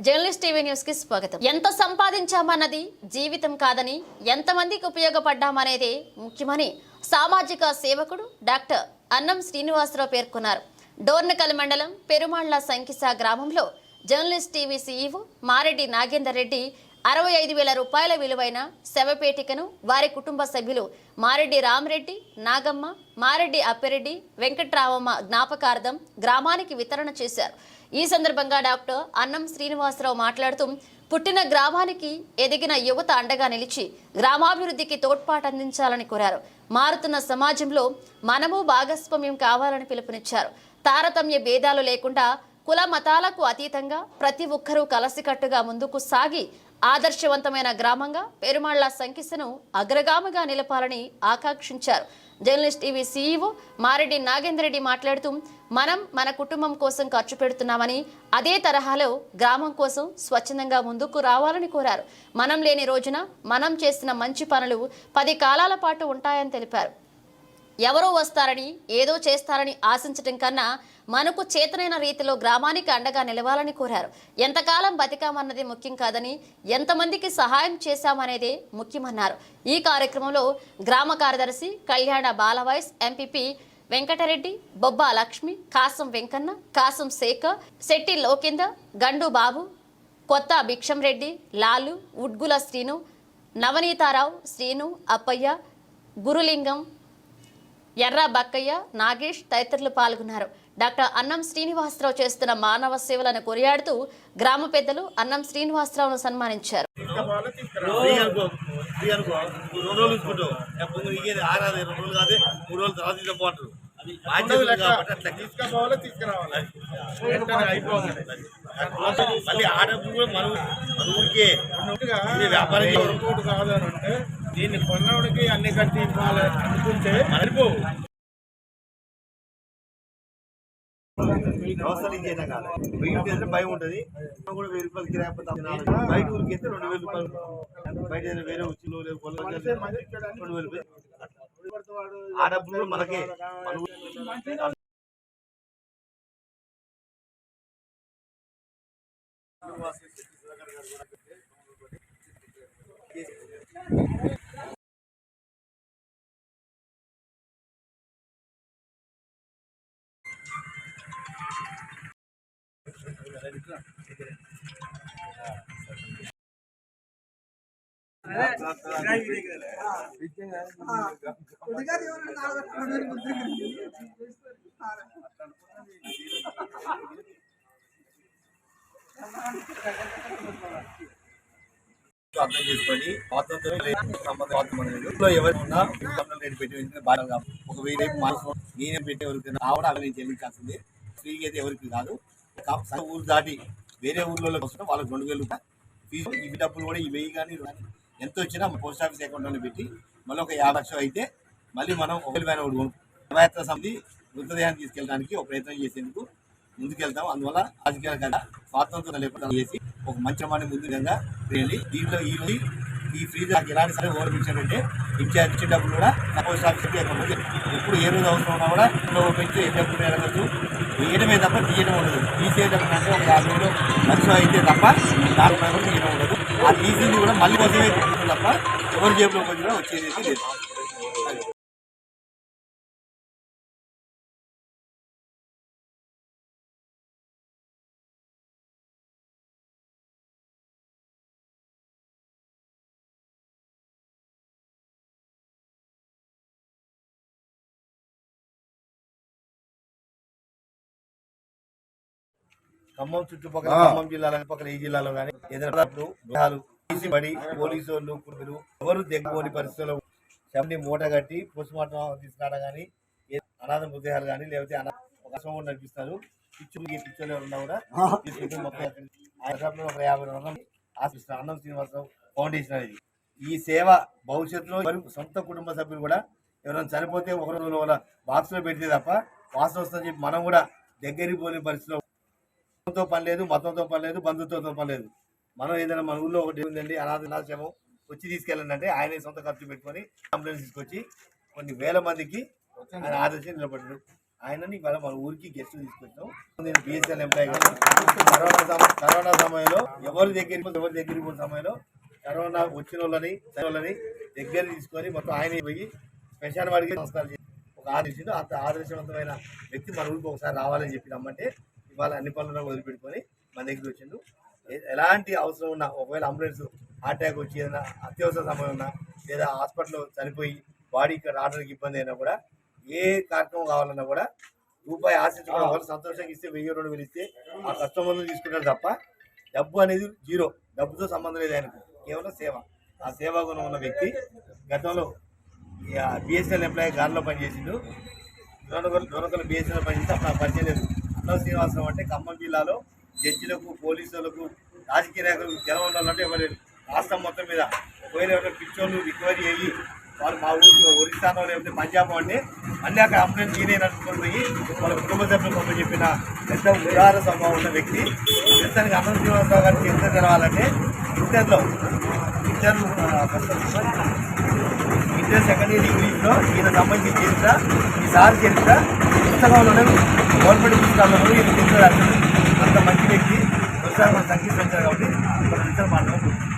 Journalist TV news కి స్వాగతం. ఎంత సంపాదించామన్నది జీవితం కాదని, ఎంతమందికి ఉపయోగపడ్డామనేదే ముఖ్యమని సామాజిక సేవకుడు డాక్టర్ అన్నం శ్రీనివాసరావు పేర్కొన్నారు. డోర్నకల్ మండలం పెరుమాళ్ల సంకిస గ్రామంలో journalist TV CEO Mareddy Nagender Reddy 65,000 రూపాయల విలువైన శవపేటికను వారి కుటుంబ సభ్యులు మారెడ్డి రామరెడ్డి, నాగమ్మ, మారెడ్డి అప్పిరెడ్డి, వెంకట్రామమ్మ జ్ఞాపకార్థం గ్రామానికి వితరణ చేశారు. ఈ సందర్భంగా డాక్టర్ అన్నం శ్రీనివాసరావు మాట్లాడుతూ పుట్టిన గ్రామానికి ఎదిగిన యువత అండగా నిలిచి గ్రామాభివృద్ధికి తోడ్పాటు అందించాలని కోరారు. మారుతున్న సమాజంలో మనము భాగస్వామ్యం కావాలని పిలుపునిచ్చారు. తారతమ్య భేదాలు లేకుండా కుల మతాలకు అతీతంగా ప్రతి ఒక్కరూ కలసికట్టుగా ముందుకు సాగి ఆదర్శవంతమైన గ్రామంగా పెరుమాళ్ల సంకిసను అగ్రగామిగా నిలపాలని ఆకాంక్షించారు. Journalist TV CEO Mareddy Nagender Reddy మాట్లాడుతూ మనం మన కుటుంబం కోసం ఖర్చు పెడుతున్నామని, అదే తరహాలో గ్రామం కోసం స్వచ్ఛందంగా ముందుకు రావాలని కోరారు. మనం లేని రోజున మనం చేసిన మంచి పనులు 10 కాలాల పాటు ఉంటాయని తెలిపారు. ఎవరో వస్తారని, ఏదో చేస్తారని ఆశించటం కన్నా మనకు చేతనైన రీతిలో గ్రామానికి అండగా నిలవాలని కోరారు. ఎంతకాలం బతికామన్నది ముఖ్యం కాదని, ఎంతమందికి సహాయం చేశామనేదే ముఖ్యమన్నారు. ఈ కార్యక్రమంలో గ్రామ కార్యదర్శి కళ్యాణ బాలవాయిస్, ఎంపీపీ వెంకటరెడ్డి, బొబ్బా లక్ష్మి, కాసం వెంకన్న, కాసం శేఖర్, శెట్టి లోకేందర్, గండు బాబు, కొత్త భిక్షం రెడ్డి, లాలు, ఉడ్గుల శ్రీను, నవనీతారావు, శ్రీను, అప్పయ్య, గురులింగం, ఎర్ర బక్కయ్య, నాగేష్ తదితరులు పాల్గొన్నారు. డాక్టర్ అన్నం శ్రీనివాసరావు చేస్తున్న మానవ సేవలను కొనియాడుతూ గ్రామ పెద్దలు అన్నం శ్రీనివాసరావును సన్మానించారు. దీన్ని కొన్నవాడికి అన్ని కట్టి ఇవ్వాలి అనుకుంటే మరిపోవు. అవసరం ఇంకేనా కాదు. వెయ్యి భయం ఉంటుంది. కూడా 1000 రూపాయలు కిరాయి బయట ఊరికి అయితే 2000 రూపాయలు, బయట వేరే ఉచ్చులు 2000 రూపాయలు. ఆ డబ్బులు మనకే అర్థం చేసుకొని ఎవరైనా పెట్టి బాగా ఒక 1000 మాసం నేనే పెట్టి ఎవరికి రావడం అలా నేను చెల్లించాల్సిందే. ఫ్రీగా అయితే ఎవరికి కాదు. ఊరు దాటి వేరే ఊర్లలో వస్తున్నా వాళ్ళకి 2000 రూపాయలు ఫీజు. ఇవి డబ్బులు కూడా ఈ 1000 కానీ ఎంత వచ్చినా పోస్ట్ ఆఫీస్ అకౌంట్లోనే పెట్టి మళ్ళీ ఒక 50 లక్షలు అయితే మళ్ళీ మనం 1000 వ్యాన్ ఒకటి శవయాత్ర సమితి మృతదేహాన్ని తీసుకెళ్ళడానికి ఒక ప్రయత్నం చేసేందుకు ముందుకెళ్తాం. అందువల్ల రాజకీయాల కదా స్వాతంత్రం లేకుండా చేసి ఒక మంచి మాట ముందు విధంగా వెళ్ళి దీంట్లో ఈ ఫ్రీజ్ ఎలాంటి సరే ఓవర్ పెంచారంటే ఇచ్చే డబ్బులు కూడా పోస్ట్ ఆఫీస్ అకౌంట్ ఎప్పుడు ఏ రోజు అవసరం ఉన్నా కూడా పెంచి ఏ డబ్బులు అడగచ్చు. వేయడమే తప్ప తీయడం ఉండదు. తీసేటప్పుడు అంటే ఒక 50,000 లక్షలు అయితే తప్ప దాని కూడా తీయడం ఉండదు. ఆ తీసింది కూడా మళ్ళీ కోసమే తప్ప ఎవరి జేబులో కూడా వచ్చేది లేదు. ఖమ్మం చుట్టుపక్కల ఖమ్మం జిల్లాలో పక్కన ఈ జిల్లాలో కానీ ఏదైనా పడి పోలీసు వాళ్ళు ఎవరు దగ్గర పరిస్థితుల్లో శవని మూట కట్టి పోస్ట్ మార్టం తీసుకురావడం కానీ, అనాథ మృతదేహాలు కానీ లేకపోతే ఒక నడిపిస్తారు. పిచ్చోళ్ళు ఉన్నా కూడా తీసుకుంటే మొత్తం 50 ఆశిస్తారు. అన్నం శ్రీనివాసరావు ఫౌండేషన్ అనేది ఈ సేవ భవిష్యత్తులో సొంత కుటుంబ సభ్యులు కూడా ఎవరైనా చనిపోతే ఒక రోజు వాళ్ళ బాక్స్లో పెడితే తప్ప వాసన వస్తుందని చెప్పి మనం కూడా దగ్గరికి పోలే పరిస్థితిలో తో పని లేదు, మతంతో పని లేదు, బంధుత్వంతో పని లేదు. మనం ఏదైనా మన ఊళ్ళో ఒకటి ఉందండి అనాథాశ్రమం వచ్చి తీసుకెళ్ళండి అంటే ఆయన సొంత ఖర్చు పెట్టుకొని అంబులెన్స్ తీసుకొచ్చి కొన్ని వేల మందికి ఆయన ఆదర్శం నిలబడ్డాడు. ఆయనని ఇవాళ మన ఊరికి గెస్ట్ తీసుకొచ్చాం. నేను బిఎస్ఎల్ ఎంప్లాయీ కరోనా సమయంలో ఎవరి దగ్గరికి పోయిన సమయంలో కరోనా వచ్చిన వాళ్ళని దగ్గర తీసుకొని మొత్తం ఆయన పోయి స్పెషల్ వాడికి సంస్కారం చేసి ఒక ఆదేశించు. అంత ఆదర్శవంతమైన వ్యక్తి మన ఊరికి ఒకసారి రావాలని చెప్పి రమ్మంటే ఇవాళ అన్ని పనులను వదిలిపెట్టుకొని మన దగ్గరికి వచ్చిండు. ఎలాంటి అవసరం ఉన్నా, ఒకవేళ అంబులెన్స్ హార్ట్ అటాక్ వచ్చి ఏదైనా అత్యవసర సమయం ఉన్నా లేదా హాస్పిటల్లో చనిపోయి బాడీ ఇక్కడ రావడానికి ఇబ్బంది అయినా కూడా ఏ కార్యక్రమం కావాలన్నా కూడా రూపాయి ఆశించుకోవడం వాళ్ళు సంతోషంగా ఇస్తే 1000-2000 ఇస్తే ఆ కస్టమర్లు తీసుకుంటారు తప్ప డబ్బు అనేది జీరో. డబ్బుతో సంబంధం లేదు ఆయనకు, కేవలం సేవ. ఆ సేవా గుణం ఉన్న వ్యక్తి గతంలో బిఎస్ఎల్ ఎంప్లాయీ గార్లో పనిచేసిండు. దొరకలు బిఎస్ఎల్ పనిచేస్తే అప్పుడు నాకు పరిచయం లేదు. అన్నం శ్రీనివాసరావు అంటే ఖమ్మం జిల్లాలో జడ్జిలకు, పోలీసులకు, రాజకీయ నాయకులకు జనం ఉండాలంటే ఎవరు రాష్ట్రం మొత్తం మీద ఒకవేళ ఎవరైనా పిచ్చోళ్ళు రికవరీ అయ్యి వాళ్ళు మా ఊరికి ఒరిస్సాలో లేకపోతే పంజాబ్ అంటే అన్నీ అక్కడ అంబులెన్స్ ఈయన అనుకుని పోయి వాళ్ళ కుటుంబ సభ్యులకు చెప్పిన పెద్ద ఉదార స్వభావం ఉన్న వ్యక్తి. ప్రస్తుతానికి అన్నం శ్రీనివాసరావు గారికి ఎంత తెలవాలంటే ఇంటర్ సెకండ్ ఇయర్ ఇంగ్లీష్లో ఈయన సంబంధించిన చరిత్ర, ఈసారి చరిత్ర పుస్తకంలోనే గవర్నమెంట్ పుస్తకాల్లో ఈయన చరిత్ర రాశారు. అంత మంచి వ్యక్తి. ఒకసారి మన సంగీతం కాబట్టి మన ఇతర మాట్లాడుకుంటున్నాం.